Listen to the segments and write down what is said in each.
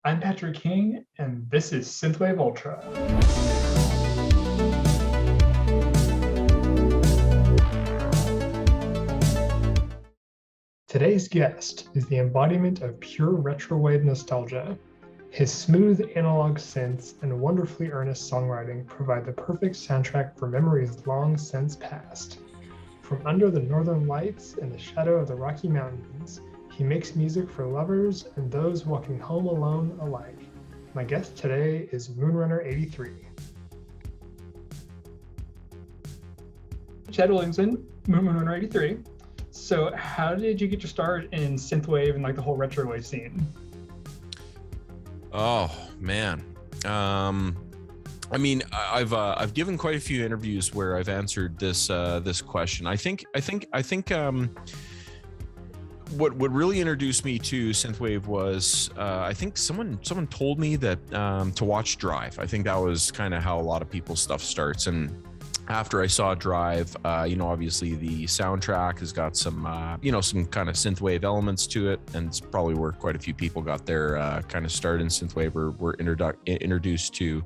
I'm Patrick King, and this is Synthwave Ultra. Today's guest is the embodiment of pure retrowave nostalgia. His smooth analog synths and wonderfully earnest songwriting provide the perfect soundtrack for memories long since past. From under the northern lights and the shadow of the Rocky Mountains, he makes music for lovers and those walking home alone alike. My guest today is Moonrunner83. Chad Williamson, Moonrunner83. So how did you get your start in synthwave and like the whole retrowave scene? Oh man. I mean, I've given quite a few interviews where I've answered this question. I think what really introduced me to synthwave was I think someone told me that to watch Drive. I think that was kind of how a lot of people's stuff starts. And after I saw Drive, obviously the soundtrack has got some some kind of synthwave elements to it, and it's probably where quite a few people got their kind of start in synthwave, or were introduced to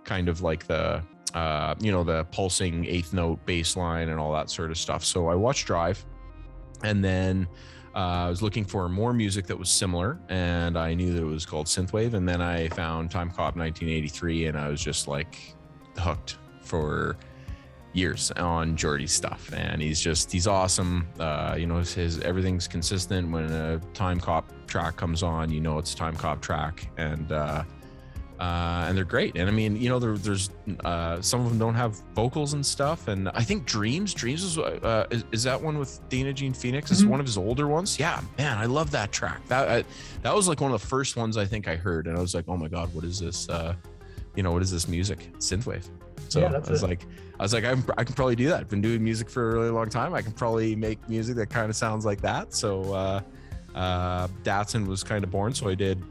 kind of like the the pulsing eighth note bass line and all that sort of stuff. So I watched Drive, and then I was looking for more music that was similar, and I knew that it was called synthwave. And then I found Time Cop 1983, and I was just like hooked for years on Jordy's stuff. And he's awesome. His everything's consistent. When a Time Cop track comes on, it's a Time Cop track, and they're great. And I mean, there's some of them don't have vocals and stuff. And I think Dreams is that one with Dana Jean Phoenix? It's one of his older ones. Yeah, man, I love that track. That was like one of the first ones I think I heard, and I was like, oh my god, what is this? What is this music? It's synthwave. So yeah, I was like, I can probably do that. I've been doing music for a really long time. I can probably make music that kind of sounds like that. So Datsun was kind of born. So I did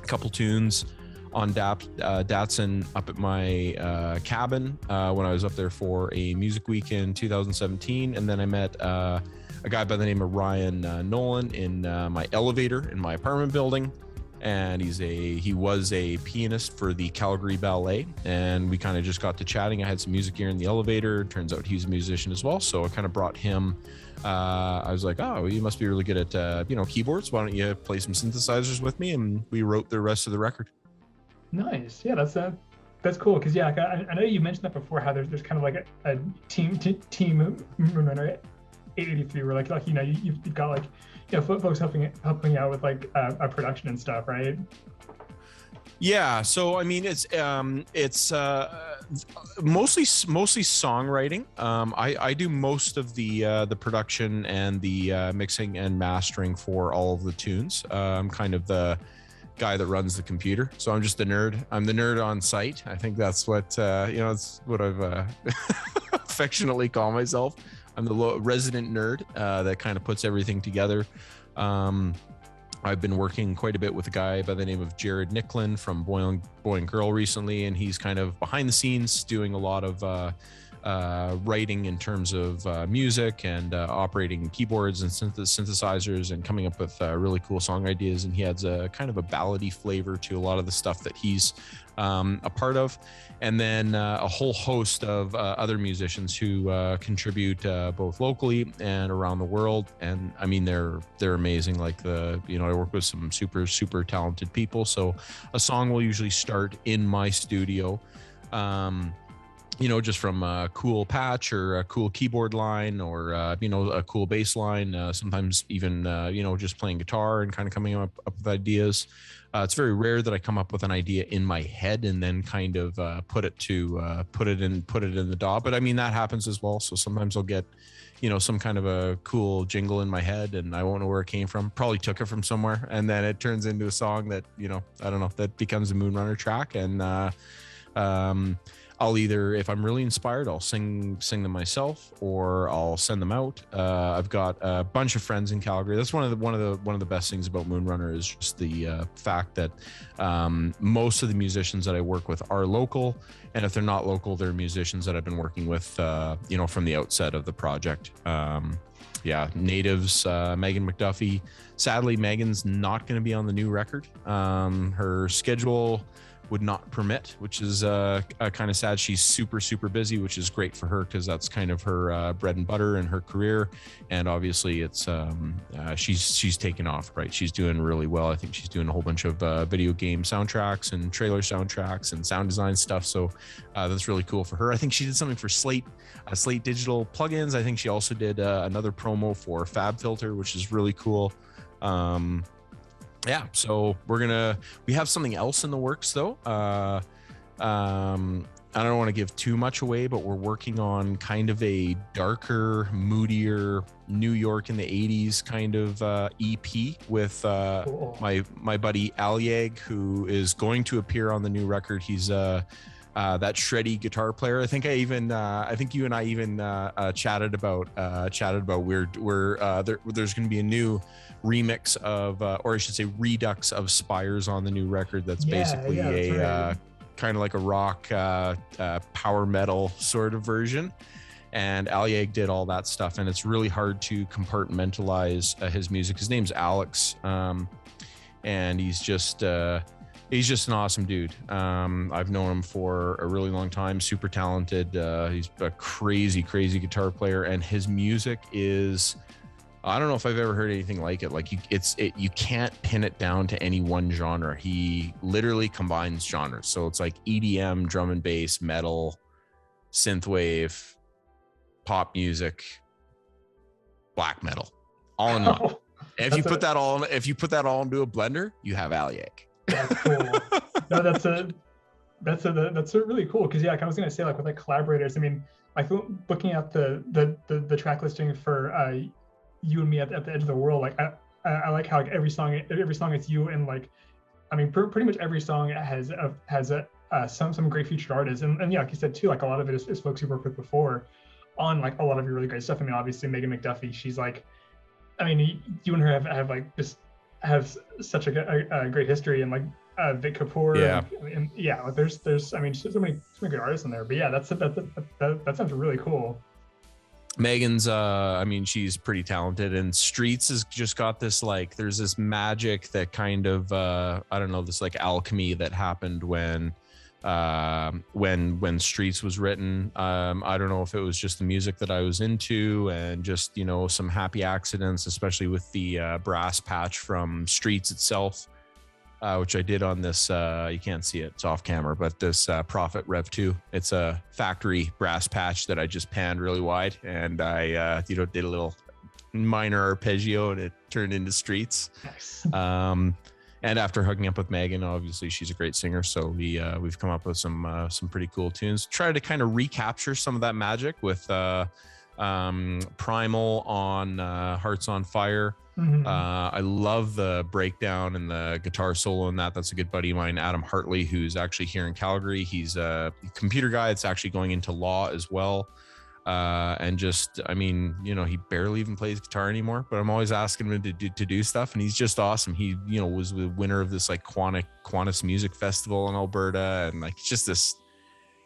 a couple tunes on Datsun up at my cabin when I was up there for a music week in 2017. And then I met a guy by the name of Ryan Nolan in my elevator in my apartment building. And he was a pianist for the Calgary Ballet, and we kind of just got to chatting. I had some music here in the elevator. Turns out he's a musician as well, so I kind of brought him. I was like, oh, you must be really good at keyboards. Why don't you play some synthesizers with me? And we wrote the rest of the record. Nice. Yeah, that's cool. Because yeah, I know you mentioned that before. How there's kind of like a team Moonrunner 83, where like you've got like folks helping out with like a production and stuff, right? Yeah. So I mean, it's mostly songwriting. I do most of the production and the mixing and mastering for all of the tunes. I'm kind of the guy that runs the computer, so I'm just the nerd. I'm the nerd on site. I think that's what it's what I've affectionately call myself. I'm the resident nerd that kind of puts everything together. I've been working quite a bit with a guy by the name of Jared Nicklin from Boy and Girl recently, and he's kind of behind the scenes doing a lot of writing in terms of music and operating keyboards and synthesizers and coming up with really cool song ideas. And he has a kind of a ballady flavor to a lot of the stuff that he's a part of. And then a whole host of other musicians who contribute both locally and around the world. And I mean, they're amazing. Like I work with some super talented people. So a song will usually start in my studio. Just from a cool patch or a cool keyboard line or, a cool bass line, sometimes even, just playing guitar and kind of coming up with ideas. It's very rare that I come up with an idea in my head and then kind of put it in the DAW. But I mean, that happens as well. So sometimes I'll get, some kind of a cool jingle in my head and I won't know where it came from. Probably took it from somewhere. And then it turns into a song that, I don't know, that becomes a Moonrunner track. And, I'll either, if I'm really inspired, I'll sing them myself, or I'll send them out. I've got a bunch of friends in Calgary. That's one of the best things about Moonrunner is just the fact that most of the musicians that I work with are local, and if they're not local, they're musicians that I've been working with, from the outset of the project. yeah, natives, Megan McDuffie. Sadly, Megan's not going to be on the new record. Her schedule would not permit, which is kind of sad. She's super busy, which is great for her because that's kind of her bread and butter in her career. And obviously it's she's taken off, right? She's doing really well. I think she's doing a whole bunch of video game soundtracks and trailer soundtracks and sound design stuff. So that's really cool for her. I think she did something for Slate Digital plugins. I think she also did another promo for FabFilter, which is really cool. Yeah, so we have something else in the works though. I don't want to give too much away, but we're working on kind of a darker, moodier New York in the 80s kind of EP with cool. my buddy Alyag, who is going to appear on the new record. He's that shreddy guitar player. I think you and I even chatted about there's going to be a new remix of or I should say redux of Spires on the new record. That's basically right. Kind of like a rock power metal sort of version, and Alyag did all that stuff, and it's really hard to compartmentalize his music. His name's Alex, and he's just an awesome dude. I've known him for a really long time, super talented. He's a crazy guitar player, and his music is, I don't know if I've ever heard anything like it. Like you can't pin it down to any one genre. He literally combines genres. So it's like EDM, drum and bass, metal, synthwave, pop music, black metal, all in one. If you put that all into a blender, you have Alyag. That's cool. No, that's really cool. Because I was gonna say, like, with like collaborators, I mean, I feel looking at the track listing for You and Me at the Edge of the World, like I like how, like, every song it's you, and like, I mean, pretty much every song has some great featured artists, and like you said too, like a lot of it is folks you worked with before on like a lot of your really great stuff. I mean, obviously Megan McDuffie, she's like, I mean, you and her have like just have such a great history, and like Vic Kapoor, and like there's I mean, so many good artists in there. But yeah, that sounds really cool. Megan's I mean, she's pretty talented, and Streets has just got this, like, there's this magic that kind of I don't know, this like alchemy that happened when Streets was written. I don't know if it was just the music that I was into, and just, you know, some happy accidents, especially with the brass patch from Streets itself, which I did on this, you can't see it, it's off camera, but this Prophet Rev 2, it's a factory brass patch that I just panned really wide, and I did a little minor arpeggio, and it turned into Streets. Nice. And after hooking up with Megan, obviously she's a great singer, so we've come up with some pretty cool tunes. Try to kind of recapture some of that magic with Primal on Hearts on Fire. Mm-hmm. I love the breakdown and the guitar solo in that. That's a good buddy of mine, Adam Hartley, who's actually here in Calgary. He's a computer guy that's actually going into law as well. And just, I mean, you know, he barely even plays guitar anymore, but I'm always asking him to do stuff, and he's just awesome. He, you know, was the winner of this like Qantas Music Festival in Alberta, and like just this,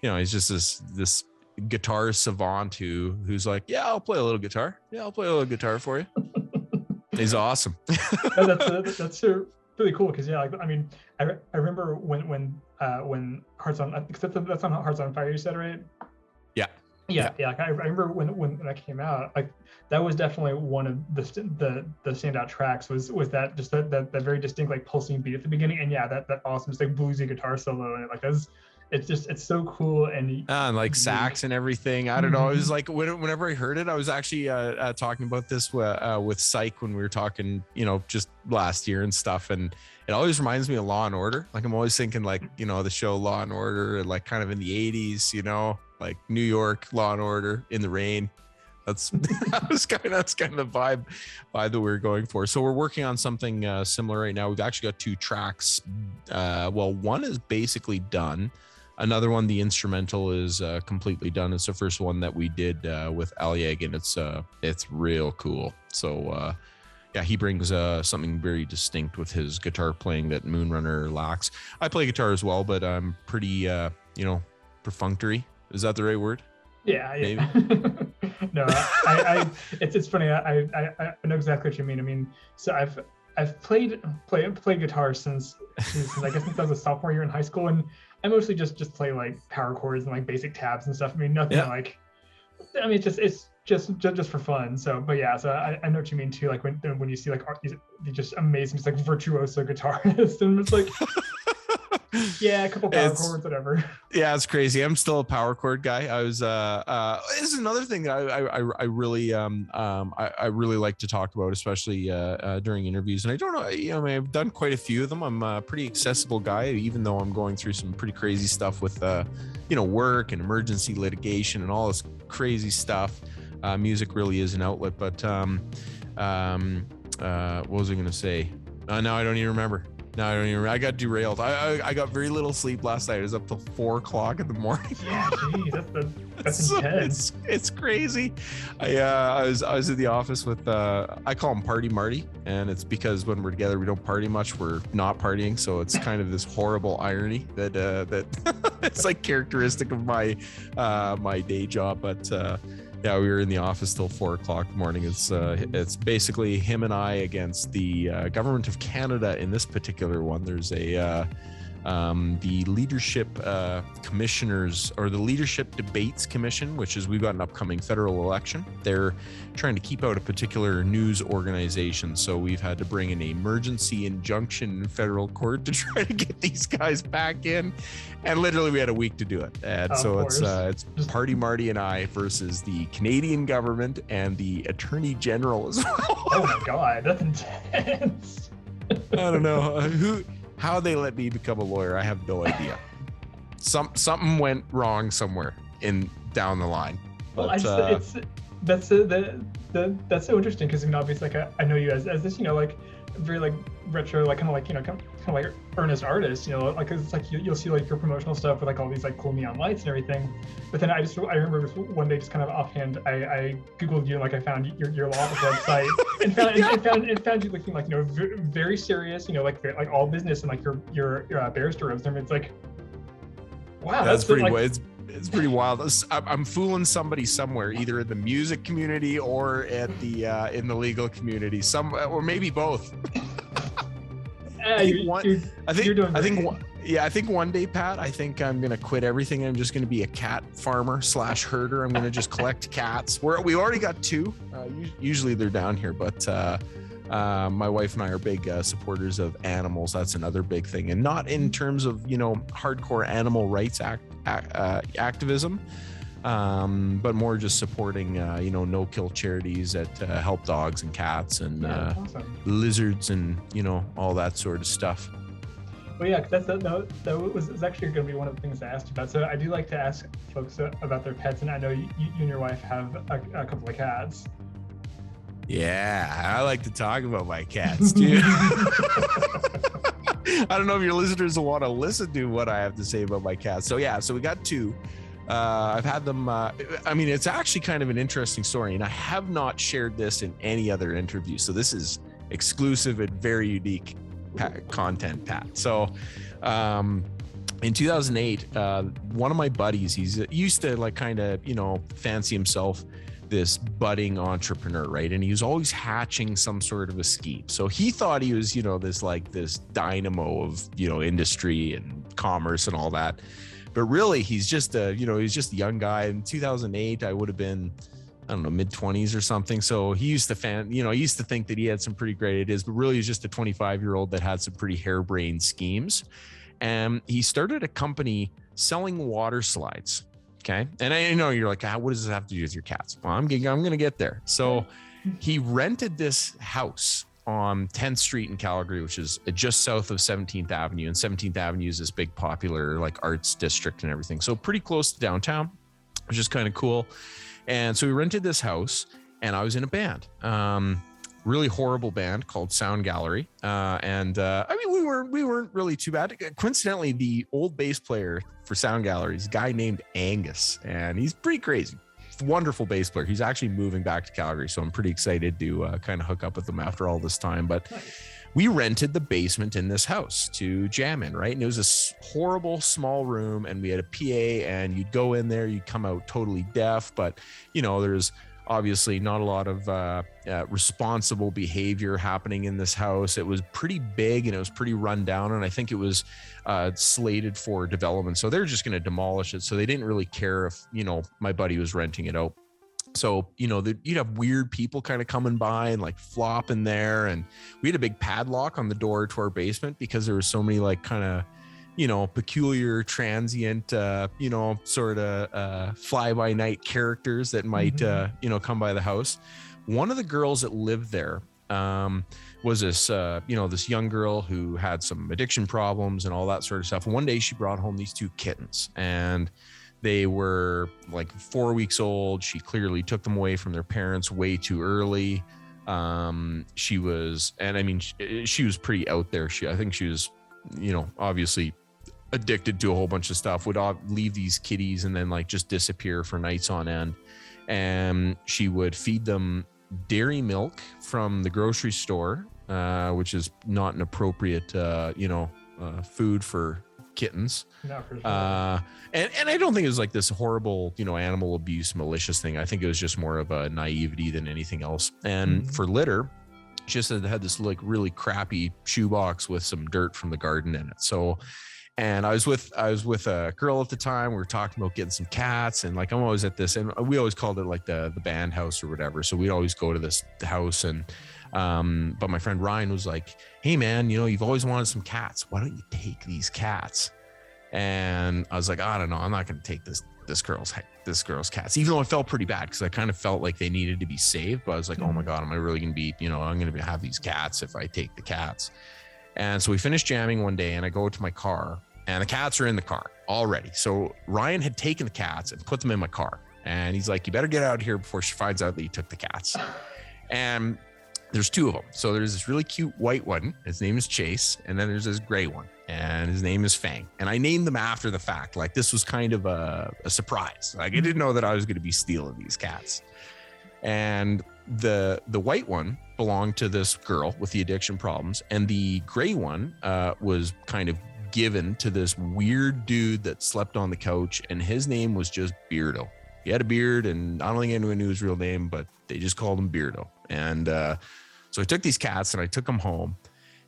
you know, he's just this guitar savant who's like, yeah, I'll play a little guitar. Yeah, I'll play a little guitar for you. He's awesome. That's really cool, because like, I mean, I remember when Hearts on, that's on Hearts on Fire, you said, right? Yeah. Like I remember when that came out, like that was definitely one of the standout tracks. Was that just that very distinct like pulsing beat at the beginning, and that awesome just like bluesy guitar solo, and like it's so cool, and like sax and everything. I don't know. It was like whenever I heard it, I was actually talking about this with Psych when we were talking, you know, just last year and stuff, and it always reminds me of Law and Order. Like I'm always thinking, like, you know, the show Law and Order, like kind of in the 80s, you know, like New York Law and Order in the rain. That's kind of the vibe that we're going for. So we're working on something similar right now. We've actually got 2 tracks. Well, one is basically done. Another one, the instrumental, is completely done. It's the first one that we did with Alyag, and it's real cool. So yeah, he brings something very distinct with his guitar playing that Moonrunner lacks. I play guitar as well, but I'm pretty, you know, perfunctory. Is that the right word? Yeah. Maybe. No, it's funny. I know exactly what you mean. I mean, so I've played guitar since I guess since I was a sophomore year in high school, and I mostly just play like power chords and like basic tabs and stuff. I mean, nothing like. I mean, it's just for fun. So, but yeah, so I know what you mean too. Like when you see like these just amazing, just like virtuoso guitarists, and it's like. Yeah, a couple power chords, whatever. Yeah, it's crazy. I'm still a power chord guy. I was this is another thing that I really like to talk about, especially during interviews. And I don't know, I mean, I've done quite a few of them. I'm a pretty accessible guy, even though I'm going through some pretty crazy stuff with work and emergency litigation and all this crazy stuff. Music really is an outlet. But what was I going to say? Now I don't even remember. No, I don't even. I got derailed. I got very little sleep last night. It was up till 4 o'clock in the morning. Yeah, geez, that's intense. It's crazy. I was in the office with I call him Party Marty, and it's because when we're together we don't party much. We're not partying, so it's kind of this horrible irony that it's like characteristic of my my day job, but. Yeah, we were in the office till 4 o'clock in the morning. It's basically him and I against the government of Canada in this particular one. There's the leadership commissioners, or the leadership debates commission, which is, we've got an upcoming federal election. They're trying to keep out a particular news organization, so we've had to bring an emergency injunction in federal court to try to get these guys back in, and literally we had a week to do it. And so it's Party Marty and I versus the Canadian government and the Attorney General as well. Oh my god, that's intense. I don't know how they let me become a lawyer. I have no idea. Something went wrong somewhere down the line. Well, that's so interesting, because obviously, like I know you as this like very like retro, like kind of like earnest artist, like it's like you'll see like your promotional stuff with like all these like cool neon lights and everything. But then I remember one day, just kind of offhand, I googled you, and like I found your law office website and found you looking like very serious, like all business, and like your barrister robes. And it's like, wow, that's pretty like, it's pretty wild. I'm fooling somebody somewhere, either in the music community or at the in the legal community, or maybe both. I think one day, Pat, I think I'm gonna quit everything. I'm just gonna be a cat farmer / herder. I'm gonna just collect cats. We already got 2. Usually they're down here, but my wife and I are big supporters of animals. That's another big thing, and not in terms of hardcore animal rights activism, but more just supporting no-kill charities that help dogs and cats and awesome. Lizards and all that sort of stuff. Well, yeah, that was actually going to be one of the things I asked you about. So I do like to ask folks about their pets, and I know you and your wife have a couple of cats. Yeah, I like to talk about my cats too. I don't know if your listeners will want to listen to what I have to say about my cats. So yeah, so we got 2. I've had them. I mean, it's actually kind of an interesting story, and I have not shared this in any other interview. So this is exclusive and very unique content, Pat. So in 2008, one of my buddies, he used to like kind of, fancy himself this budding entrepreneur, right? And he was always hatching some sort of a scheme. So he thought he was, this dynamo of, industry and commerce and all that. But really, he's just a young guy. In 2008, I would have been, I don't know, mid-20s or something. So he used to think that he had some pretty great ideas, but really he's just a 25-year-old that had some pretty harebrained schemes. And he started a company selling water slides. Okay. And I know you're like, what does this have to do with your cats? Well, I'm going to get there. So he rented this house on 10th Street in Calgary, which is just south of 17th Avenue. And 17th Avenue is this big popular like arts district and everything. So pretty close to downtown, which is kind of cool. And so we rented this house, and I was in a band, really horrible band called Sound Gallery. I mean, we weren't really too bad. Coincidentally, the old bass player for Sound Gallery is a guy named Angus, and he's pretty crazy. Wonderful bass player. He's actually moving back to Calgary, so I'm pretty excited to kind of hook up with him after all this time. But we rented the basement in this house to jam in, right? And it was this horrible small room, and we had a PA, and you'd go in there, you'd come out totally deaf, but there's obviously not a lot of responsible behavior happening in this house. It was pretty big and it was pretty run down, and I think it was slated for development, so they're just going to demolish it. So they didn't really care if my buddy was renting it out. So, you'd have weird people kind of coming by and like flop in there. And we had a big padlock on the door to our basement because there were so many like kind of, peculiar, transient, sort of fly by night characters that might, come by the house. One of the girls that lived there was this, this young girl who had some addiction problems and all that sort of stuff. And one day she brought home these 2 kittens, and they were like 4 weeks old. She clearly took them away from their parents way too early. She was pretty out there. I think she was, obviously addicted to a whole bunch of stuff, would leave these kitties and then like just disappear for nights on end. And she would feed them dairy milk from the grocery store, which is not an appropriate, food for kittens. No, for sure. And I don't think it was like this horrible, animal abuse, malicious thing. I think it was just more of a naivety than anything else. And for litter, she just had this like really crappy shoebox with some dirt from the garden in it. So, and I was with a girl at the time. We were talking about getting some cats, and like I'm always at this, and we always called it like the band house or whatever. So we'd always go to this house, and but my friend Ryan was like, "Hey man, you've always wanted some cats. Why don't you take these cats?" And I was like, I don't know, I'm not going to take this girl's cats, even though I felt pretty bad because I kind of felt like they needed to be saved. But I was like, oh my God, am I really going to be, I'm going to have these cats if I take the cats. And so we finished jamming one day, and I go to my car, and the cats are in the car already. So Ryan had taken the cats and put them in my car, and he's like, you better get out of here before she finds out that you took the cats. And there's 2 of them. So there's this really cute white one. His name is Chase. And then there's this gray one, and his name is Fang. And I named them after the fact. Like this was kind of a surprise. Like I didn't know that I was going to be stealing these cats. And the white one belonged to this girl with the addiction problems. And the gray one was kind of given to this weird dude that slept on the couch. And his name was just Beardo. He had a beard, and I don't think anyone knew his real name, but they just called him Beardo. And so I took these cats and I took them home.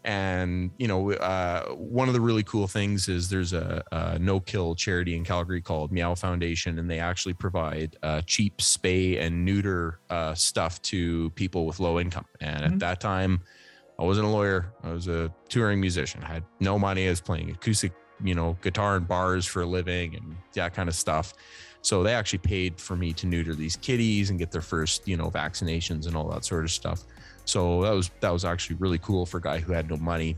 And, one of the really cool things is there's a no-kill charity in Calgary called Meow Foundation, and they actually provide cheap spay and neuter stuff to people with low income. And at that time, I wasn't a lawyer. I was a touring musician. I had no money. I was playing acoustic, guitar in bars for a living and that kind of stuff. So they actually paid for me to neuter these kitties and get their first, vaccinations and all that sort of stuff. So that was actually really cool for a guy who had no money.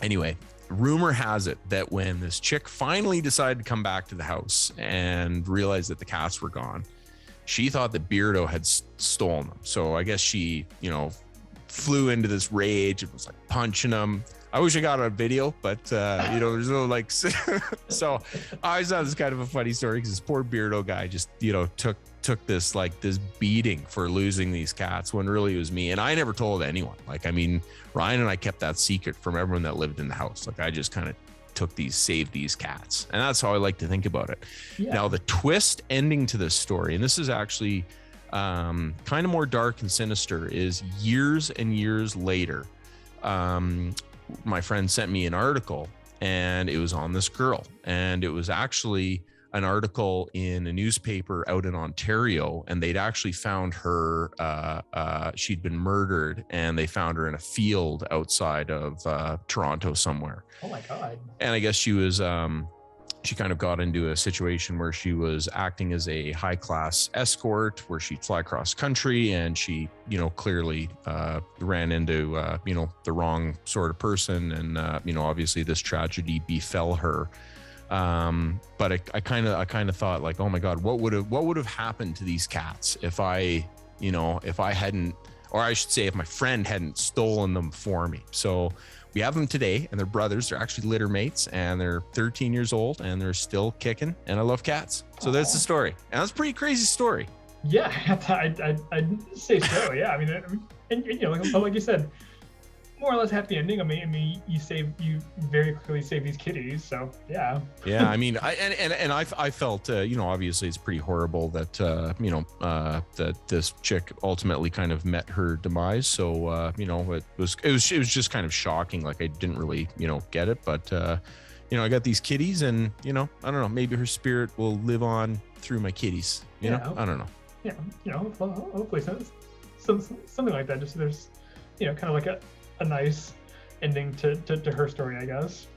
Anyway, rumor has it that when this chick finally decided to come back to the house and realized that the cats were gone, she thought that Beardo had stolen them. So I guess she, flew into this rage and was like punching them. I wish I got it on video, but there's no like. So I always thought this kind of a funny story because this poor Beardo guy just took this beating for losing these cats when really it was me, and I never told anyone. Like, I mean, Ryan and I kept that secret from everyone that lived in the house. Like, I just kind of saved these cats, and that's how I like to think about it. Yeah. Now, the twist ending to this story, and this is actually kind of more dark and sinister, is years and years later. My friend sent me an article, and it was on this girl, and it was actually an article in a newspaper out in Ontario, and they'd actually found her, she'd been murdered, and they found her in a field outside of Toronto somewhere. Oh my God. And I guess she was, she kind of got into a situation where she was acting as a high class escort where she'd fly across country, and she, clearly ran into, the wrong sort of person. And, obviously this tragedy befell her. But I kind of thought like, oh my God, what would have happened to these cats if I hadn't, or I should say if my friend hadn't stolen them for me. So we have them today, and they're brothers. They're actually litter mates, and they're 13 years old, and they're still kicking, and I love cats. So that's the story. And that's a pretty crazy story. Yeah, I'd say so. Yeah. I mean, and like you said, more or less happy ending. I mean, you very clearly save these kitties, so yeah. Yeah, I mean, I felt, obviously it's pretty horrible that that this chick ultimately kind of met her demise. So it was just kind of shocking. Like I didn't really get it, but I got these kitties, and I don't know, maybe her spirit will live on through my kitties. I don't know. Yeah, hopefully something like that. Just there's kind of like a nice ending to her story, I guess.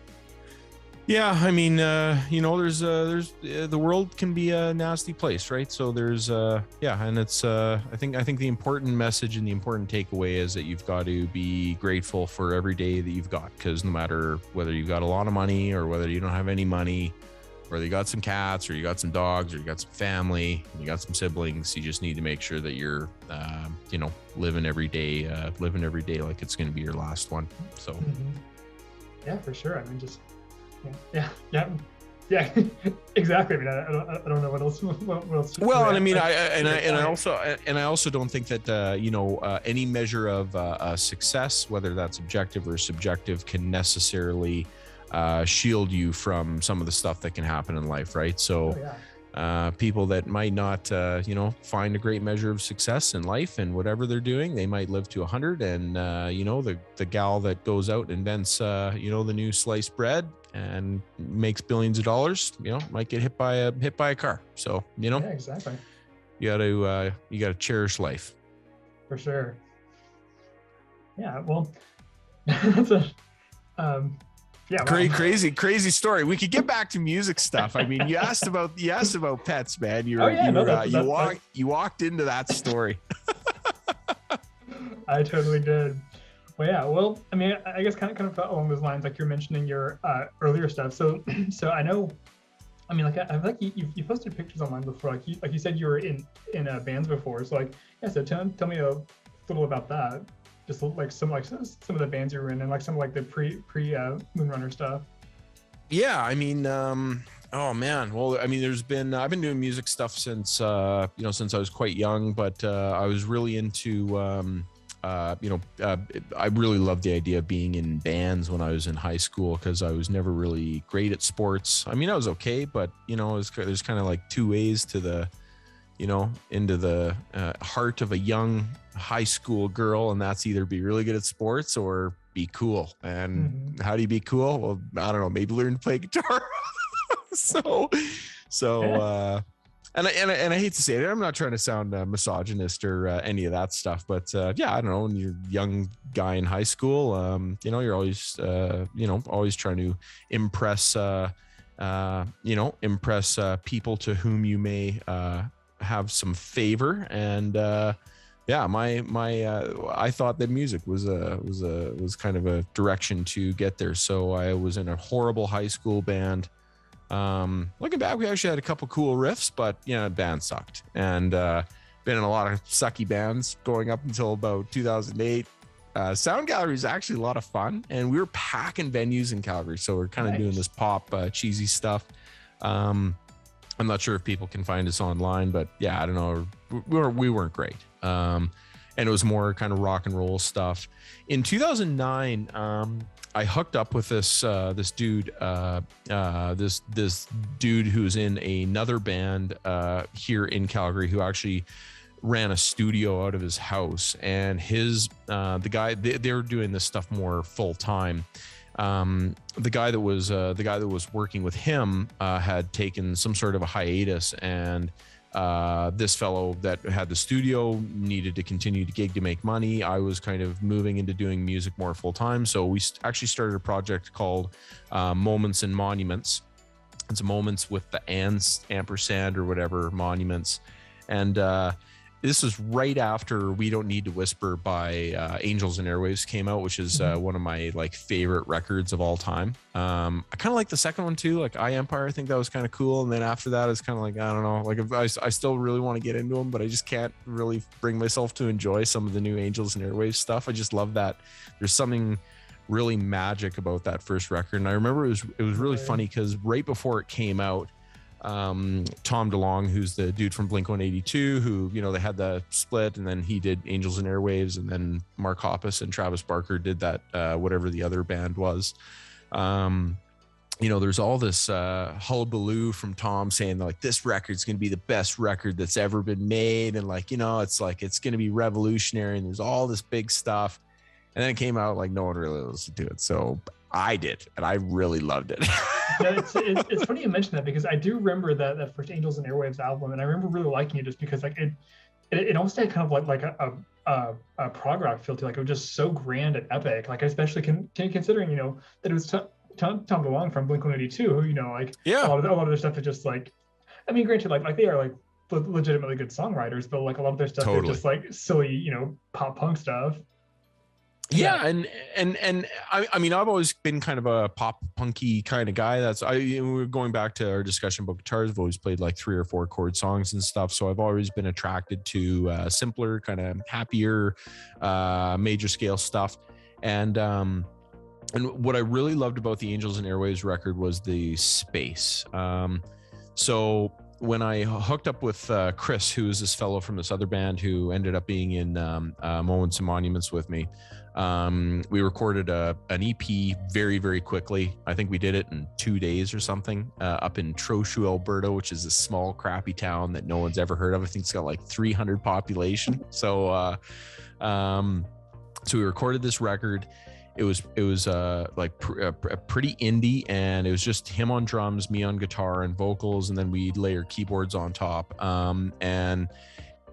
Yeah, I mean, there's the world can be a nasty place, right? So there's and it's I think the important message and the important takeaway is that you've got to be grateful for every day that you've got, because no matter whether you've got a lot of money or whether you don't have any money, whether you got some cats or you got some dogs or you got some family, and you got some siblings, you just need to make sure that you're living every day like it's going to be your last one. So yeah, for sure. I mean, just yeah exactly. I mean, I don't know what else well, and I mean, I also don't think that any measure of success, whether that's objective or subjective, can necessarily shield you from some of the stuff that can happen in life, right? So people that might not find a great measure of success in life and whatever they're doing, they might live to 100, and the gal that goes out and invents the new sliced bread and makes billions of dollars, might get hit by a car. So yeah, exactly, you gotta cherish life, for sure. Yeah, well, that's a yeah, well, crazy story. We could get back to music stuff. I mean, you asked about pets, man. You walked into that story. I totally did. Well, yeah. Well, I mean, I guess kind of along those lines, like you're mentioning your earlier stuff. So I know. I mean, like I like you posted pictures online before. Like you said you were in bands before. So like, yeah. So tell me a little about that. Just like some of the bands you were in, and like some like the pre Moonrunner stuff. Yeah, I mean, oh man. Well, I mean, I've been doing music stuff since since I was quite young, but I was really into I really loved the idea of being in bands when I was in high school, because I was never really great at sports. I mean, I was okay, but there's kind of like two ways to the into the heart of a young high school girl, and that's either be really good at sports or be cool. And how do you be cool? Well, I don't know, maybe learn to play guitar. so and I hate to say it, I'm not trying to sound misogynist or any of that stuff, but I don't know, when you're a young guy in high school, you're always always trying to impress people to whom you may have some favor. And I thought that music was kind of a direction to get there. So I was in a horrible high school band. Looking back, we actually had a couple cool riffs, but the band sucked. And been in a lot of sucky bands going up until about 2008. Sound Gallery is actually a lot of fun, and we were packing venues in Calgary, so we're kind of doing this pop cheesy stuff. I'm not sure if people can find us online, but yeah, I don't know. We weren't great. And it was more kind of rock and roll stuff. In 2009, I hooked up with this dude who's in another band here in Calgary, who actually ran a studio out of his house. And the guy, they were doing this stuff more full time. The guy that was working with him had taken some sort of a hiatus, and this fellow that had the studio needed to continue to gig to make money. I was kind of moving into doing music more full time, so we actually started a project called Moments and Monuments. It's moments with the ampersand or whatever, monuments. And this was right after We Don't Need to Whisper by Angels and Airwaves came out, which is one of my favorite records of all time. I kind of like the second one too, like I Empire. I think that was kind of cool. And then after that, it's kind of like, I don't know, I still really want to get into them, but I just can't really bring myself to enjoy some of the new Angels and Airwaves stuff. I just love that. There's something really magic about that first record. And I remember it was really funny, because right before it came out, Tom DeLonge, who's the dude from Blink-182, who, you know, they had the split, and then he did Angels and Airwaves, and then Mark Hoppus and Travis Barker did that, whatever the other band was. You know, there's all this hullabaloo from Tom saying like, this record's going to be the best record that's ever been made. And like, you know, it's like, it's going to be revolutionary, and there's all this big stuff. And then it came out like no one really listened to it. So I did, and I really loved it. Yeah, it's funny you mentioned that, because I do remember that first Angels and Airwaves album, and I remember really liking it just because like it almost had kind of like a prog rock feel to it. Like, it was just so grand and epic. Like, especially considering, you know, that it was Tom DeLonge from Blink-182, who, you know, like, Yeah, a lot of their stuff is just like, I mean, granted, like they are like legitimately good songwriters, but like a lot of their stuff is just like silly, you know, pop punk stuff. Yeah, and I mean, I've always been kind of a pop punky kind of guy. We're going back to our discussion about guitars. I've always played like 3 or 4 chord songs and stuff, so I've always been attracted to simpler, kind of happier, major scale stuff. And what I really loved about the Angels and Airwaves record was the space. So when I hooked up with Chris, who is this fellow from this other band who ended up being in Moments and Monuments with me, we recorded an EP very, very quickly. I think we did it in 2 days or something, up in Trochu, Alberta, which is a small, crappy town that no one's ever heard of. I think it's got like 300 population. So we recorded this record. It was like pretty indie, and it was just him on drums, me on guitar and vocals, and then we'd layer keyboards on top. And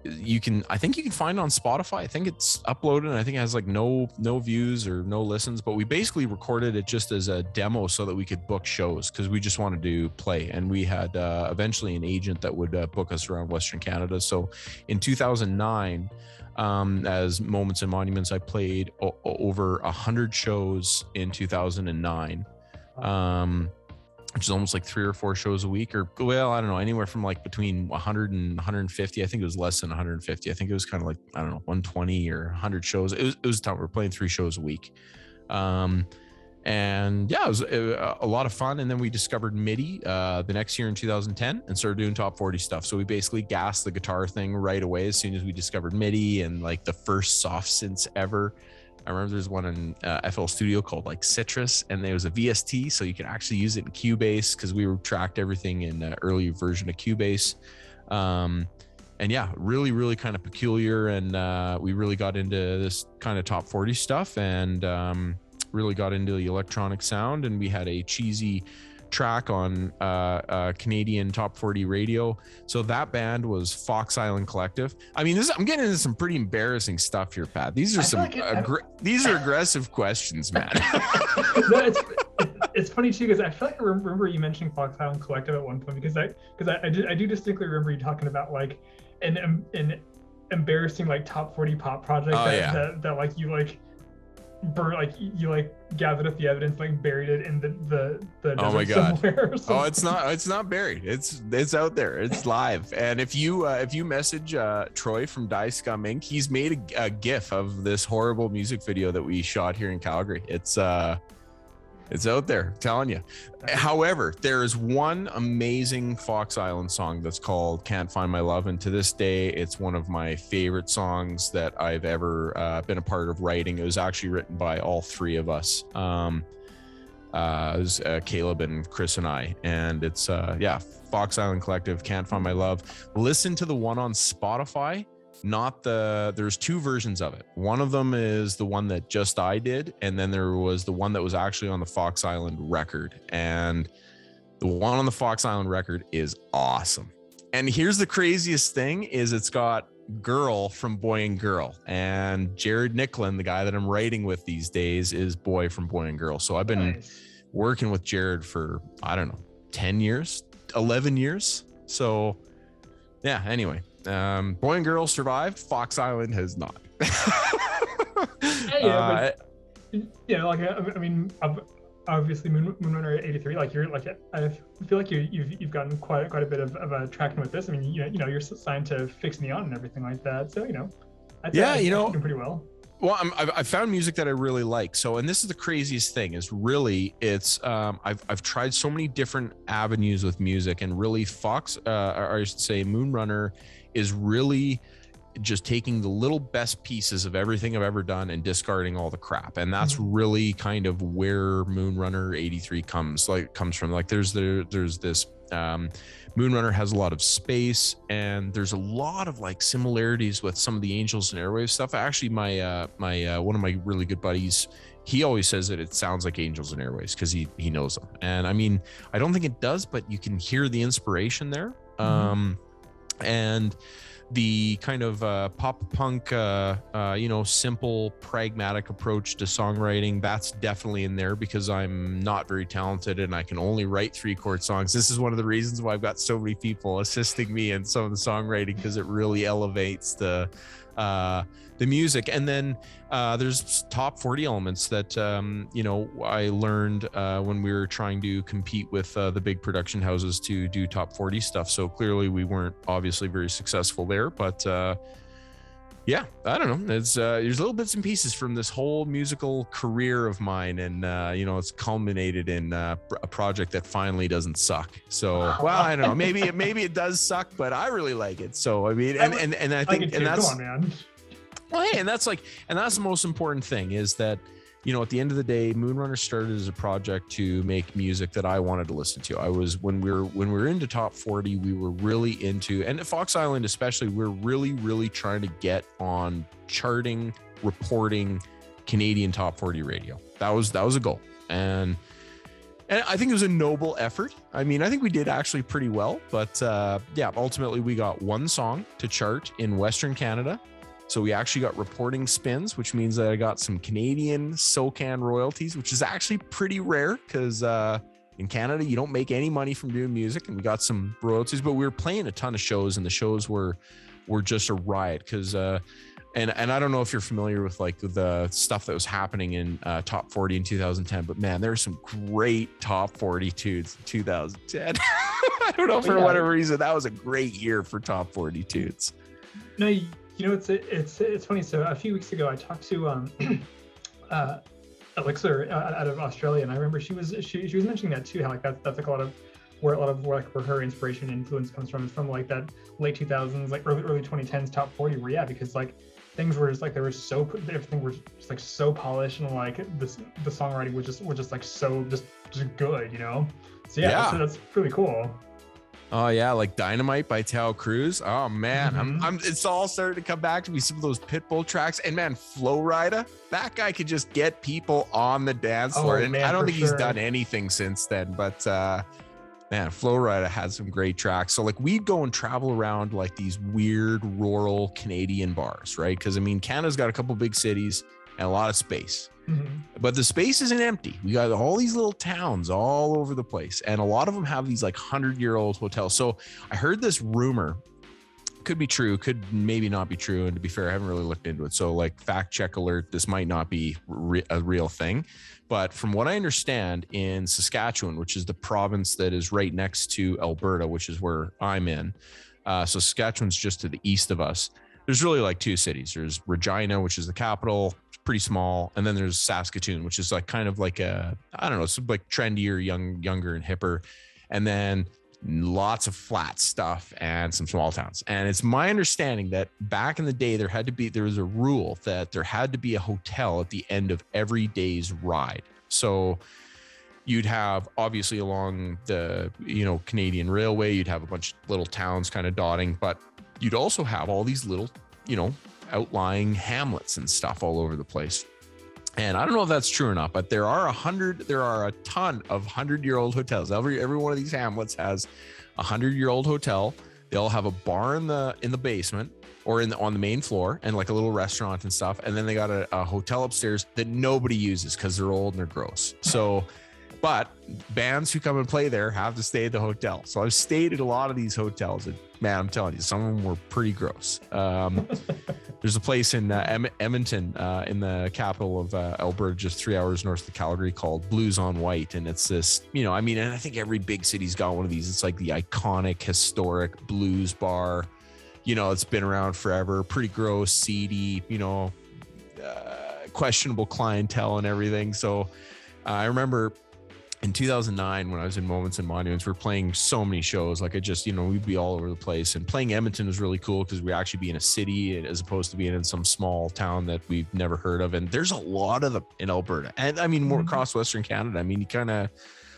I think you can find it on Spotify. I think it's uploaded, and I think it has like no views or no listens, but we basically recorded it just as a demo so that we could book shows, because we just wanted to play. And we had eventually an agent that would book us around Western Canada. So in 2009, as Moments and Monuments, I played over 100 shows in 2009, which is almost like 3 or 4 shows a week, or, well, I don't know, anywhere from like between 100 and 150. I think it was less than 150. I think it was kind of like, I don't know, 120 or 100 shows. It was tough. We're playing 3 shows a week. And yeah, it was a lot of fun. And then we discovered MIDI the next year in 2010 and started doing top 40 stuff. So we basically gassed the guitar thing right away as soon as we discovered MIDI and like the first soft synths ever. I remember there's one in FL Studio called like Citrus, and there was a VST, so you could actually use it in Cubase, because we tracked everything in an early version of Cubase. And yeah, really, really kind of peculiar. And we really got into this kind of top 40 stuff, and really got into the electronic sound. And we had a cheesy track on Canadian top 40 radio. So that band was Fox Island Collective. I mean, I'm getting into some pretty embarrassing stuff here, Pat. These are these are aggressive questions, man. No, it's funny too, because I feel like I remember you mentioning Fox Island Collective at one point, because I do distinctly remember you talking about like an embarrassing like top 40 pop project that like you like burnt, like you like gathered up the evidence, like buried it in the oh my god somewhere or something. Oh, it's not buried, it's out there, it's live. And if you message Troy from Die Scum Inc., he's made a gif of this horrible music video that we shot here in Calgary. It's out there, I'm telling you. However, there is one amazing Fox Island song that's called Can't Find My Love, and to this day it's one of my favorite songs that I've ever been a part of writing. It was actually written by all 3 of us. It was Caleb and Chris and I, and it's Fox Island Collective, Can't Find My Love. Listen to the one on Spotify. There's 2 versions of it. One of them is the one that just I did, and then there was the one that was actually on the Fox Island record. And the one on the Fox Island record is awesome. And here's the craziest thing is it's got Girl from Boy and Girl, and Jared Nicklin, the guy that I'm writing with these days, is Boy from Boy and Girl. So I've been working with Jared for, I don't know, 10 years, 11 years. So yeah, anyway. Boy and Girl survived. Fox Island has not. I mean, obviously Moonrunner83, like you're like, I feel like you've gotten quite a bit of a traction with this. I mean, you know, you're signed to FiXT Neon and everything like that. So, you know, I'd say you're doing pretty well. Well, I've found music that I really like. So, and this is the craziest thing is really it's I've tried so many different avenues with music, and really or I should say Moonrunner is really just taking the little best pieces of everything I've ever done and discarding all the crap. And that's really kind of where Moonrunner83 comes from. Like there's this Moonrunner has a lot of space, and there's a lot of like similarities with some of the Angels and Airwaves stuff. Actually, my one of my really good buddies, he always says that it sounds like Angels and Airwaves because he knows them. And I mean, I don't think it does, but you can hear the inspiration there. And the kind of pop punk, simple, pragmatic approach to songwriting, that's definitely in there because I'm not very talented and I can only write 3-chord songs. This is one of the reasons why I've got so many people assisting me in some of the songwriting, because it really elevates the music. And then there's top 40 elements that I learned when we were trying to compete with the big production houses to do top 40 stuff. So clearly we weren't obviously very successful there, but yeah, I don't know. It's there's little bits and pieces from this whole musical career of mine, and it's culminated in a project that finally doesn't suck. So, well, I don't know. Maybe it does suck, but I really like it. So, I mean, and I think, and that's, come on, man. Well, hey, and that's the most important thing is that, at the end of the day, Moonrunner started as a project to make music that I wanted to listen to. When we were into top 40, we were really into, and at Fox Island especially, we're really, really trying to get on charting, reporting Canadian top 40 radio. That was a goal. And I think it was a noble effort. I mean, I think we did actually pretty well, but ultimately we got one song to chart in Western Canada. So we actually got reporting spins, which means that I got some Canadian SoCan royalties, which is actually pretty rare because in Canada, you don't make any money from doing music, and we got some royalties, but we were playing a ton of shows, and the shows were just a riot because and I don't know if you're familiar with like the stuff that was happening in top 40 in 2010, but man, there are some great top 40 tunes in 2010. I don't know, for whatever reason, that was a great year for top 40 tunes. No, it's funny. So a few weeks ago, I talked to Elixir out of Australia, and I remember she was mentioning that too. How like that's like where her inspiration and influence comes from. Is from like that late 2000s, like early 2010s top 40. Where because like things were just like everything was just like so polished, and like the songwriting was just like so just good, So so that's really cool. Oh yeah, like Dynamite by Tao Cruz. Oh man, it's all starting to come back to me. Some of those Pitbull tracks, and man, Flo Rida, that guy could just get people on the dance floor. And man, I don't think he's done anything since then, but man, Flo Rida had some great tracks. So like we'd go and travel around like these weird rural Canadian bars, right? Because I mean, Canada's got a couple big cities and a lot of space. But the space isn't empty. We got all these little towns all over the place, and a lot of them have these like 100-year-old hotels. So I heard this rumor, could be true, could maybe not be true, and to be fair, I haven't really looked into it, so like fact check alert, this might not be a real thing, but from what I understand, in Saskatchewan, which is the province that is right next to Alberta, which is where I'm in, so Saskatchewan's just to the east of us, there's really like two cities. There's Regina, which is the capital, pretty small, and then there's Saskatoon, which is like kind of like it's like trendier, younger and hipper, and then lots of flat stuff and some small towns. And it's my understanding that back in the day there was a rule that there had to be a hotel at the end of every day's ride. So you'd have obviously along the Canadian Railway, you'd have a bunch of little towns kind of dotting, but you'd also have all these little outlying hamlets and stuff all over the place. And I don't know if that's true or not, but there are a ton of 100-year-old hotels. Every one of these hamlets has a 100-year-old hotel. They all have a bar in the basement or on the main floor, and like a little restaurant and stuff. And then they got a hotel upstairs that nobody uses because they're old and they're gross. So, but bands who come and play there have to stay at the hotel. So I've stayed at a lot of these hotels, and man, I'm telling you, some of them were pretty gross. There's a place in Edmonton, in the capital of Alberta, just 3 hours north of Calgary, called Blues on White. And it's this, and I think every big city's got one of these. It's like the iconic, historic blues bar. It's been around forever, pretty gross, seedy, questionable clientele and everything. So I remember in 2009, when I was in Moments and Monuments, we're playing so many shows. Like I just, we'd be all over the place, and playing Edmonton was really cool because we actually be in a city as opposed to being in some small town that we've never heard of. And there's a lot of them in Alberta. And I mean, more across Western Canada. I mean, you kind of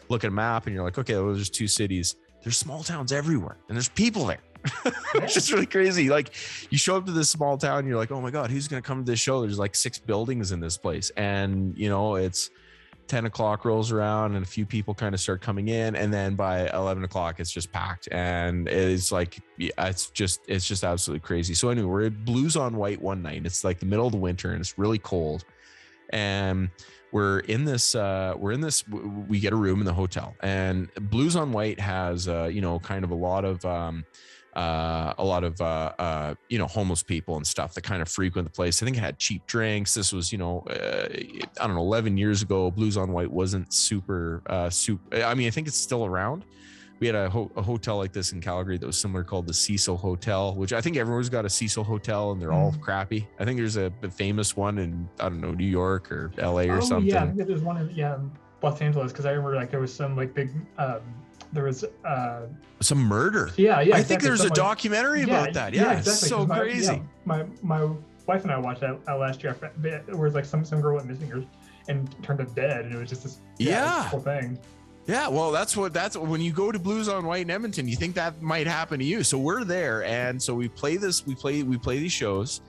look at a map and you're like, okay, well, there's 2 cities. There's small towns everywhere and there's people there. It's just really crazy. Like you show up to this small town and you're like, oh my God, who's going to come to this show? There's like 6 buildings in this place. And, it's 10 o'clock rolls around and a few people kind of start coming in, and then by 11 o'clock it's just packed, and it's like it's just absolutely crazy. So anyway, we're at Blues on White one night. It's like the middle of the winter and it's really cold, and we're in this we get a room in the hotel, and Blues on White has kind of a lot of homeless people and stuff that kind of frequent the place. I think it had cheap drinks. This was, I don't know, 11 years ago. Blues on White wasn't super. I mean, I think it's still around. We had a hotel like this in Calgary that was similar, called the Cecil Hotel, which I think everyone's got a Cecil Hotel, and they're all crappy. I think there's a famous one in, I don't know, New York or LA or something. Yeah, there's one in Los Angeles, because I remember like there was some like big. There was some murder. Yeah. I think there's a documentary about that. Yeah, exactly. It's so crazy. My wife and I watched that last year. There was like some girl went missing and turned up dead, and it was just this whole thing. Yeah, well, that's when you go to Blues on White in Edmonton, you think that might happen to you. So we're there, and so we play these shows.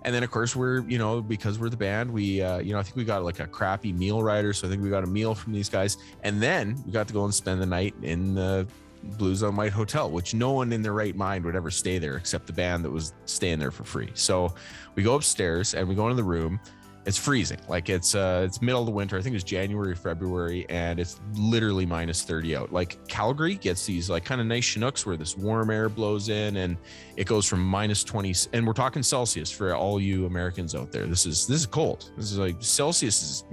And then of course we're, because we're the band, we, I think we got like a crappy meal rider. So I think we got a meal from these guys. And then we got to go and spend the night in the Blues on White Hotel, which no one in their right mind would ever stay there except the band that was staying there for free. So we go upstairs and we go into the room. It's freezing. Like it's middle of the winter. I think it was January, February, and it's literally -30 out. Like Calgary gets these like kind of nice Chinooks where this warm air blows in, and it goes from -20, and we're talking Celsius for all you Americans out there. This is cold. This is like Celsius is,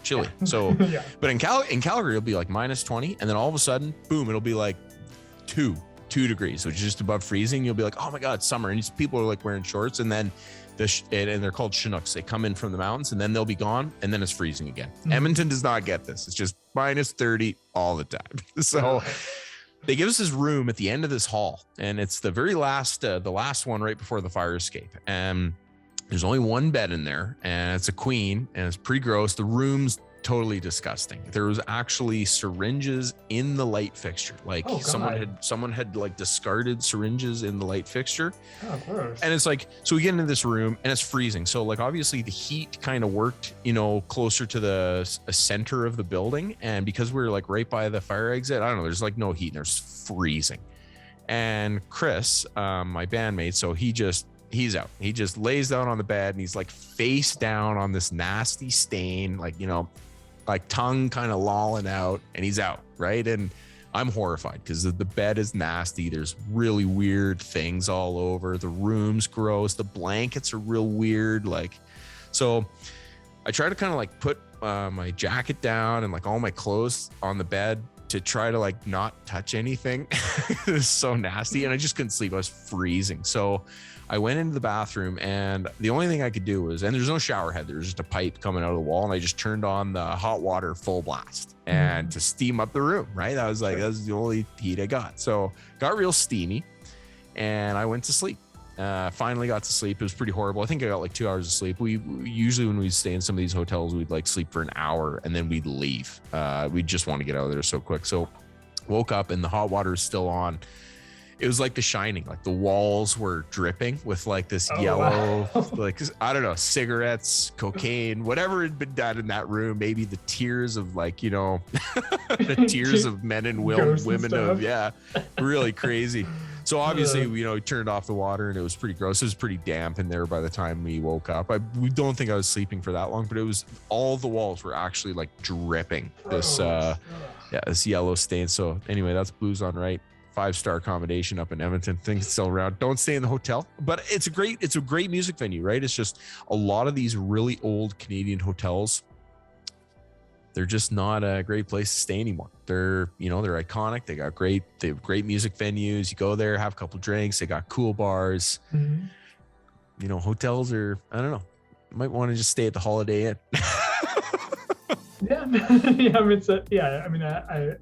chilly. So, but in Calgary, it'll be like -20, and then all of a sudden, boom, it'll be like 2 degrees, which is just above freezing. You'll be like, oh my God, summer. And people are like wearing shorts, and then and they're called Chinooks. They come in from the mountains and then they'll be gone, and then it's freezing again. Edmonton does not get this. It's just -30 all the time. So they give us this room at the end of this hall, and it's the very last, the last one right before the fire escape. And there's only one bed in there, and it's a queen, and it's pretty gross. The room's totally disgusting. There was actually syringes in the light fixture. Like someone had like discarded syringes in the light fixture. Oh, gross. And it's like, so we get into this room and it's freezing. So like obviously the heat kind of worked, closer to the center of the building. And because we're like right by the fire exit, I don't know, there's like no heat and there's freezing. And Chris, my bandmate, so he's out. He just lays down on the bed and he's like face down on this nasty stain, like, like tongue kind of lolling out, and he's out, right? And I'm horrified because the bed is nasty. There's really weird things all over. The room's gross. The blankets are real weird. Like, so I try to kind of like put my jacket down and like all my clothes on the bed to try to like not touch anything. It was so nasty, and I just couldn't sleep. I was freezing. So I went into the bathroom, and the only thing I could do was, and there's no shower head, there's just a pipe coming out of the wall, and I just turned on the hot water full blast and to steam up the room, right? I was like, that's the only heat I got. So got real steamy, and I went to sleep. Finally got to sleep. It was pretty horrible. I think I got like 2 hours of sleep. We usually, when we stay in some of these hotels, we'd like sleep for an hour and then we'd leave. We just want to get out of there so quick. So woke up and the hot water is still on. It was like The Shining. Like the walls were dripping with like this yellow, like, I don't know, cigarettes, cocaine, whatever had been done in that room. Maybe the tears of like, the tears of men and women of, really crazy. So obviously, we turned off the water and it was pretty gross. It was pretty damp in there by the time we woke up. We don't think I was sleeping for that long, but it was, all the walls were actually like dripping this, this yellow stain. So anyway, that's Blues on Right. 5-star accommodation up in Edmonton. I think it's still around. Don't stay in the hotel, but it's a great music venue, right? It's just a lot of these really old Canadian hotels, they're just not a great place to stay anymore. They're iconic. They have great music venues. You go there, have a couple drinks. They got cool bars. Hotels are, I don't know. might want to just stay at the Holiday Inn. Yeah, yeah. I mean, I've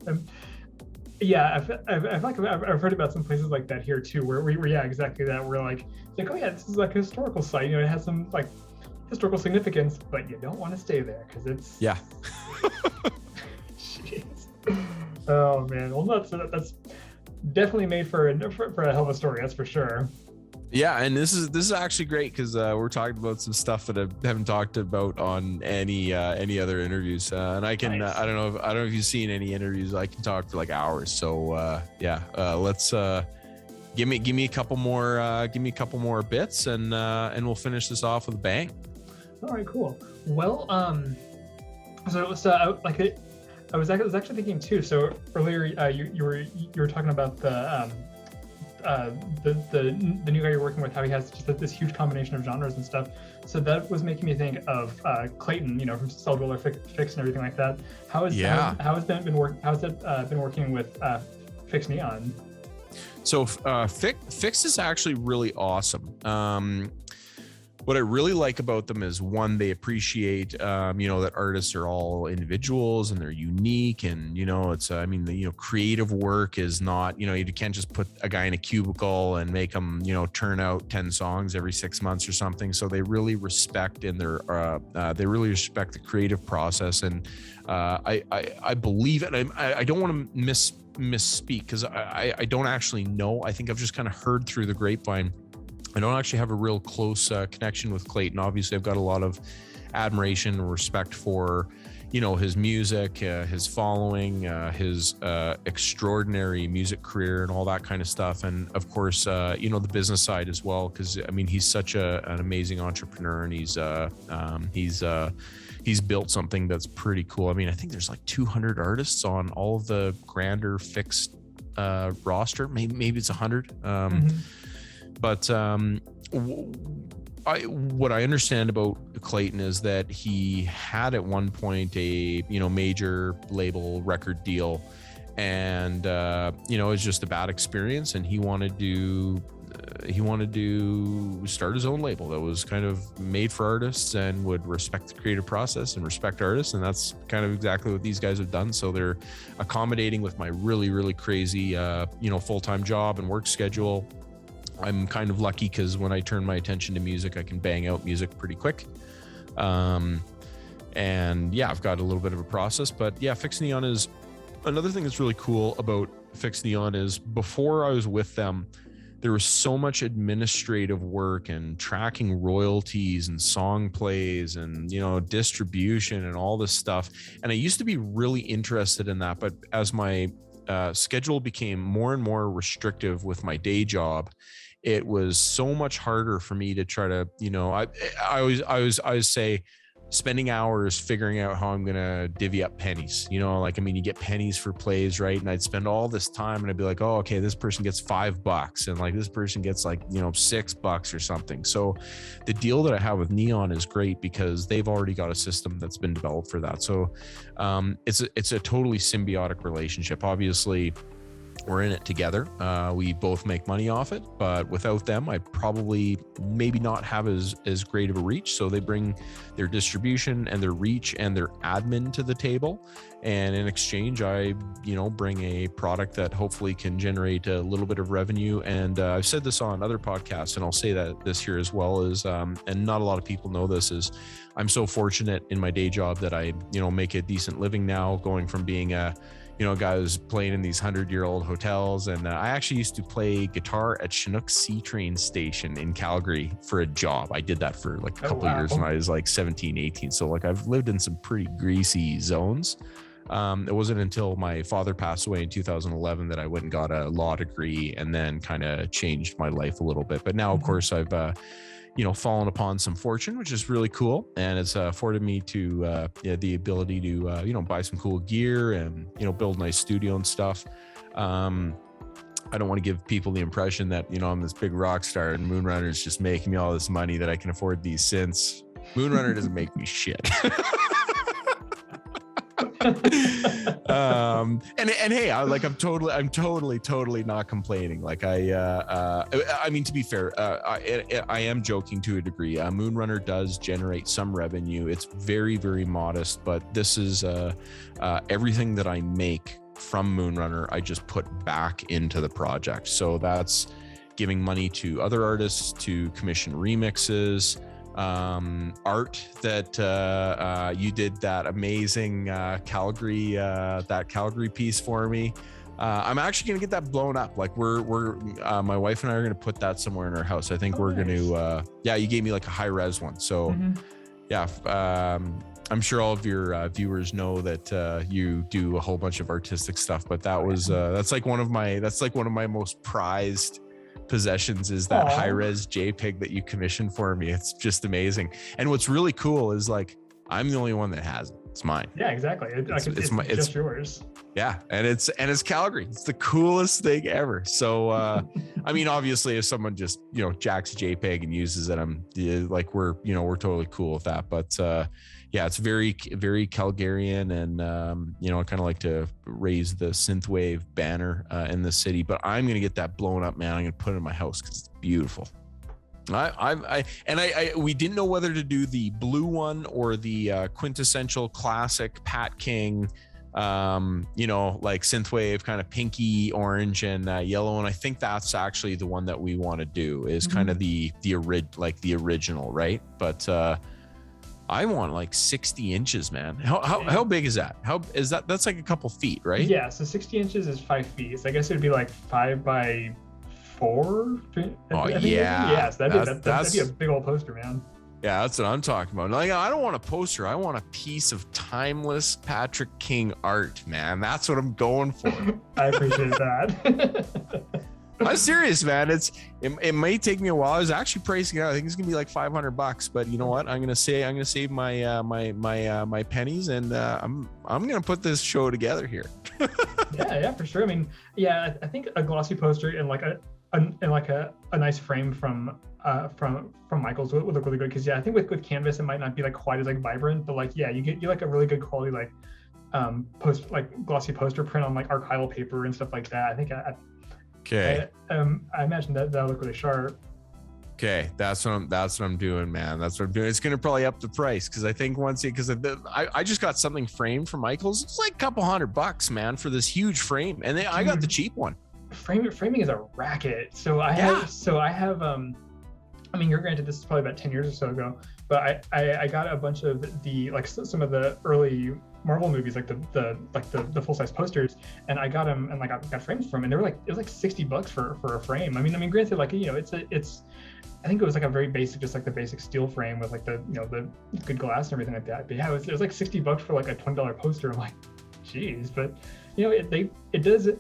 heard about some places like that here too, where yeah, exactly that. We're like, oh yeah, this is like a historical site. You know, it has some like historical significance, but you don't want to stay there because it's yeah. Jeez. Oh man, well that's definitely made for a hell of a story, that's for sure. Yeah, and this is actually great because we're talking about some stuff that I haven't talked about on any other interviews, and I can nice. I don't know if you've seen any interviews. I can talk for like hours. So let's give me a couple more bits, and we'll finish this off with a bang. All right, cool. Well, I was actually thinking too. So earlier, you were talking about the new guy you're working with, how he has just this huge combination of genres and stuff. So that was making me think of Clayton, you know, from Celldweller, FiXT, and everything like that. How has it been working with FiXT Neon? So FiXT is actually really awesome. What I really like about them is, one, they appreciate, that artists are all individuals and they're unique, and, it's, creative work is not, you can't just put a guy in a cubicle and make him, turn out 10 songs every 6 months or something. So they really respect the creative process. And I believe it. I don't want to misspeak because I don't actually know. I think I've just kind of heard through the grapevine. I don't actually have a real close connection with Clayton. Obviously, I've got a lot of admiration and respect for, his music, his following, his extraordinary music career, and all that kind of stuff. And of course, the business side as well, because he's such an amazing entrepreneur, and he's built something that's pretty cool. I think there's like 200 artists on all of the grander FiXT roster. Maybe it's 100. But what I understand about Clayton is that he had at one point a major label record deal, and it was just a bad experience, and he wanted to start his own label that was kind of made for artists and would respect the creative process and respect artists, and that's kind of exactly what these guys have done. So they're accommodating with my really, really crazy full-time job and work schedule. I'm kind of lucky because when I turn my attention to music, I can bang out music pretty quick. And yeah, I've got a little bit of a process, but yeah, FiXT Neon is another thing that's really cool about FiXT Neon is, before I was with them, there was so much administrative work and tracking royalties and song plays and, distribution and all this stuff. And I used to be really interested in that, but as my schedule became more and more restrictive with my day job, it was so much harder for me to try to, I always say, spending hours figuring out how I'm gonna divvy up pennies. You get pennies for plays, right? And I'd spend all this time, and I'd be like, oh, okay, this person gets $5, and like this person gets like $6 or something. So the deal that I have with Neon is great because they've already got a system that's been developed for that. So it's a totally symbiotic relationship. Obviously, we're in it together. We both make money off it, but without them, I probably maybe not have as great of a reach. So they bring their distribution and their reach and their admin to the table. And in exchange, I, bring a product that hopefully can generate a little bit of revenue. And I've said this on other podcasts, and I'll say that this here as well, is, and not a lot of people know this, is I'm so fortunate in my day job that I, make a decent living now, going from being a guy who's playing in these 100-year-old hotels. And I actually used to play guitar at Chinook Sea Train Station in Calgary for a job. I did that for like a couple of years when I was like 17, 18. So like I've lived in some pretty greasy zones. It wasn't until my father passed away in 2011 that I went and got a law degree, and then kind of changed my life a little bit. But now, of course, I've fallen upon some fortune, which is really cool. And it's afforded me to the ability to, buy some cool gear and, build a nice studio and stuff. I don't want to give people the impression that, I'm this big rock star and Moonrunner is just making me all this money that I can afford these synths. Moonrunner doesn't make me shit. And hey, I'm totally not complaining. Like I mean, to be fair, I am joking to a degree. Moonrunner does generate some revenue. It's very, very modest, but this is everything that I make from Moonrunner, I just put back into the project. So that's giving money to other artists to commission remixes, art that you did that amazing Calgary piece for me. I'm actually gonna get that blown up. Like we're my wife and I are gonna put that somewhere in our house. I think we're gonna yeah, you gave me like a high res one, so yeah. I'm sure all of your viewers know that you do a whole bunch of artistic stuff, but that was that's like one of my most prized possessions is that high res JPEG that you commissioned for me. It's just amazing. And what's really cool is like I'm the only one that has it. It's mine. Yeah, exactly. It's just yours. Yeah, and it's Calgary. It's the coolest thing ever. So I mean, obviously, if someone just jacks JPEG and uses it, I'm like we're totally cool with that. But yeah, it's very, very Calgarian, and I kind of like to raise the synthwave banner in the city. But I'm gonna get that blown up, man. I'm gonna put it in my house because it's beautiful. We didn't know whether to do the blue one or the quintessential classic Pat King, like synthwave kind of pinky orange and yellow. And I think that's actually the one that we want to do is kind of the original, right? But I want like 60 inches, man. How big is that? How is that? That's like a couple feet, right? Yeah. So 60 inches is 5 feet. So I guess it'd be like 5 by 4. Oh yeah. Yeah. So that'd be a big old poster, man. Yeah, that's what I'm talking about. Like, I don't want a poster. I want a piece of timeless Patrick King art, man. That's what I'm going for. I appreciate that. I'm serious, man. It may take me a while. I was actually pricing it out. I think it's gonna be like $500, but you know what? I'm gonna save my my pennies, and I'm gonna put this show together here. yeah, for sure. I mean, yeah, I think a glossy poster and like a nice frame from Michael's would look really good, because I think with canvas it might not be like quite as like vibrant, but like you get like a really good quality like glossy poster print on like archival paper and stuff like that. I think I imagine that'll look really sharp. Okay, that's what I'm doing, man. That's what I'm doing. It's gonna probably up the price because I think I just got something framed from Michael's. It's like a couple $100, man, for this huge frame, and I got the cheap one. Framing is a racket. So I have I mean, granted, this is probably about 10 years or so ago, but I got a bunch of some of the early Marvel movies, like the full size posters, and I got them and like I got frames from them, and it was like $60 for a frame. I mean, granted, like it's I think it was like a very basic, just like the basic steel frame with like the the good glass and everything like that. But yeah, it was like $60 for like a $20 poster. I'm like, geez, but it does.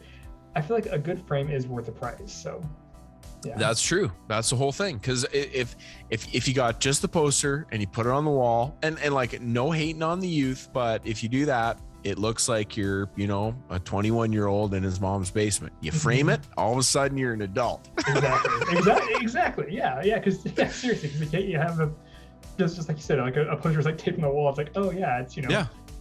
I feel like a good frame is worth the price. So yeah. That's true. That's the whole thing. Because if you got just the poster and you put it on the wall, and like no hating on the youth, but if you do that, it looks like you're a 21-year-old in his mom's basement. You frame it, all of a sudden you're an adult. Exactly. Yeah. Because seriously, because you have just like you said, like a poster is like taped on the wall. It's like, oh yeah, it's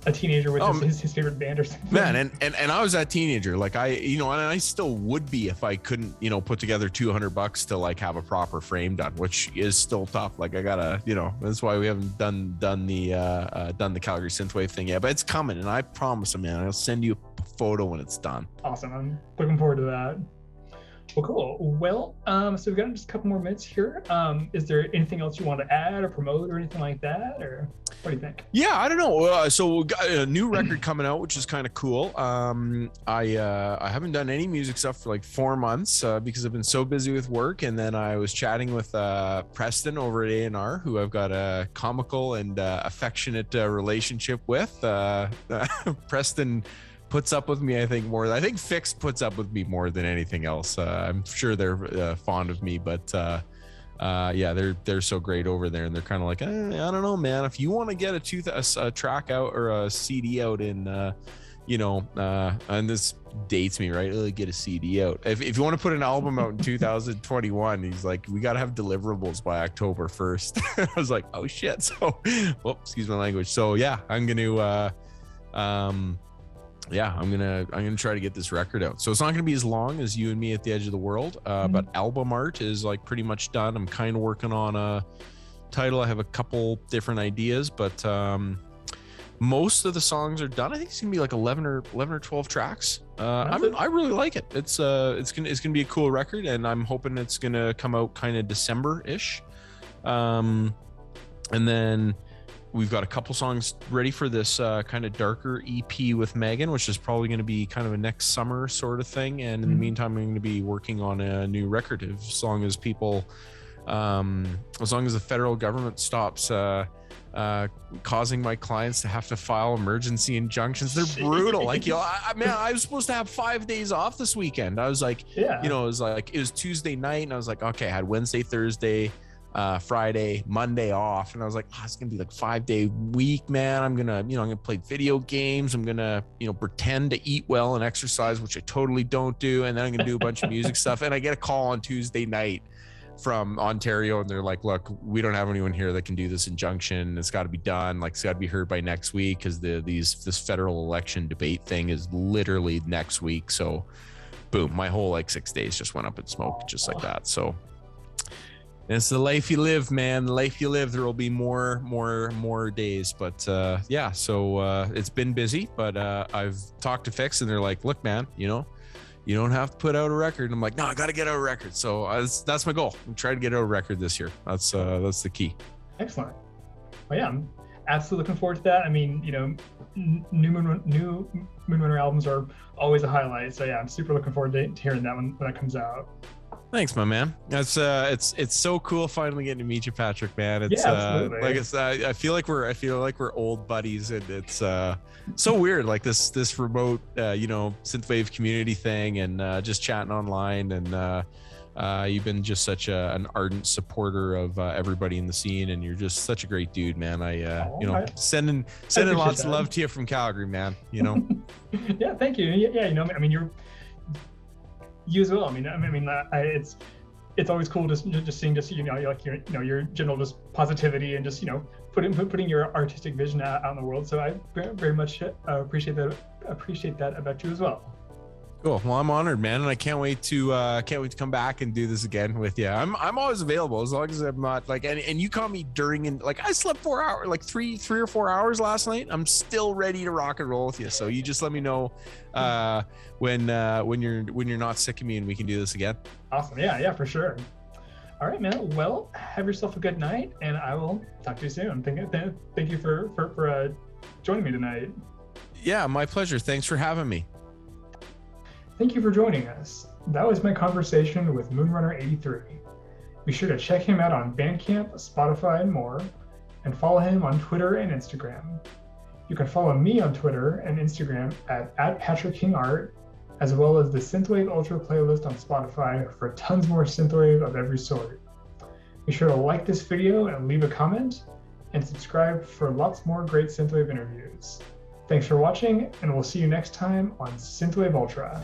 a teenager with his favorite band or something. Man, and I was that teenager. Like and I still would be if I couldn't, put together $200 to like have a proper frame done, which is still tough. Like I gotta, that's why we haven't done the Calgary Synthwave thing yet, but it's coming, and I promise, man, I'll send you a photo when it's done. Awesome. I'm looking forward to that. Well, cool. Well, so we've got just a couple more minutes here. Is there anything else you want to add or promote or anything like that, or what do you think? Yeah, I don't know. So we got a new record coming out, which is kind of cool. I haven't done any music stuff for like 4 months because I've been so busy with work. And then I was chatting with Preston over at A&R, who I've got a comical and affectionate relationship with. Preston puts up with me, I think FiXT puts up with me more than anything else. I'm sure they're fond of me, but yeah, they're so great over there, and they're kind of like, I don't know, man, if you want to get a track out or a CD out in and this dates me, right? Get a CD out. If you want to put an album out in 2021, he's like, we got to have deliverables by October 1st. I was like, oh shit. So, excuse my language. So yeah, I'm going to Yeah, I'm gonna try to get this record out. So it's not gonna be as long as You and Me at the Edge of the World, but album art is like pretty much done. I'm kind of working on a title. I have a couple different ideas, but most of the songs are done. I think it's gonna be like 11 or 12 tracks. I really like it. It's gonna be a cool record, and I'm hoping it's gonna come out kind of December-ish. And then we've got a couple songs ready for this kind of darker EP with Megan, which is probably going to be kind of a next summer sort of thing. And in the meantime, I'm going to be working on a new record as long as people, as long as the federal government stops causing my clients to have to file emergency injunctions. They're brutal. Like, I was supposed to have 5 days off this weekend. I was like, it was Tuesday night, and I was like, okay, I had Wednesday, Thursday, Friday, Monday off, and I was like, it's gonna be like 5-day week, man. I'm gonna play video games. I'm gonna pretend to eat well and exercise, which I totally don't do, and then I'm gonna do a bunch of music stuff. And I get a call on Tuesday night from Ontario, and they're like, look, we don't have anyone here that can do this injunction. It's got to be done, like it's got to be heard by next week, because this federal election debate thing is literally next week. So boom, my whole like 6 days just went up in smoke just like that. So it's the life you live, man. The life you live. There will be more days, but so it's been busy. But I've talked to FiXT, and they're like, "Look, man, you don't have to put out a record." And I'm like, "No, I got to get out a record." So that's my goal. I'm trying to get out a record this year. That's the key. Excellent. Well, yeah, I'm absolutely looking forward to that. I mean, new Moonrunner albums are always a highlight. So yeah, I'm super looking forward to hearing that when that comes out. Thanks, my man. That's it's so cool finally getting to meet you, Patrick, man. It's absolutely. Like it's I feel like we're old buddies, and it's so weird, like this remote synthwave community thing, and just chatting online, and you've been just such an ardent supporter of everybody in the scene, and you're just such a great dude, man. Sending lots of love to you from Calgary, man. Yeah, thank you. Yeah, I mean, you as well. I mean, it's always cool just seeing your general just positivity, and just putting your artistic vision out in the world. So I very much appreciate that about you as well. Cool. Well, I'm honored, man, and I can't wait to come back and do this again with you. I'm always available as long as I'm not like, and you caught me during, and like I slept 4 hours, like three or 4 hours last night. I'm still ready to rock and roll with you. So you just let me know when you're not sick of me, and we can do this again. Awesome. Yeah, for sure. All right, man. Well, have yourself a good night, and I will talk to you soon. Thank you for joining me tonight. Yeah, my pleasure. Thanks for having me. Thank you for joining us. That was my conversation with Moonrunner83. Be sure to check him out on Bandcamp, Spotify, and more, and follow him on Twitter and Instagram. You can follow me on Twitter and Instagram at @PatrickKingArt, as well as the Synthwave Ultra playlist on Spotify for tons more synthwave of every sort. Be sure to like this video and leave a comment, and subscribe for lots more great synthwave interviews. Thanks for watching, and we'll see you next time on Synthwave Ultra.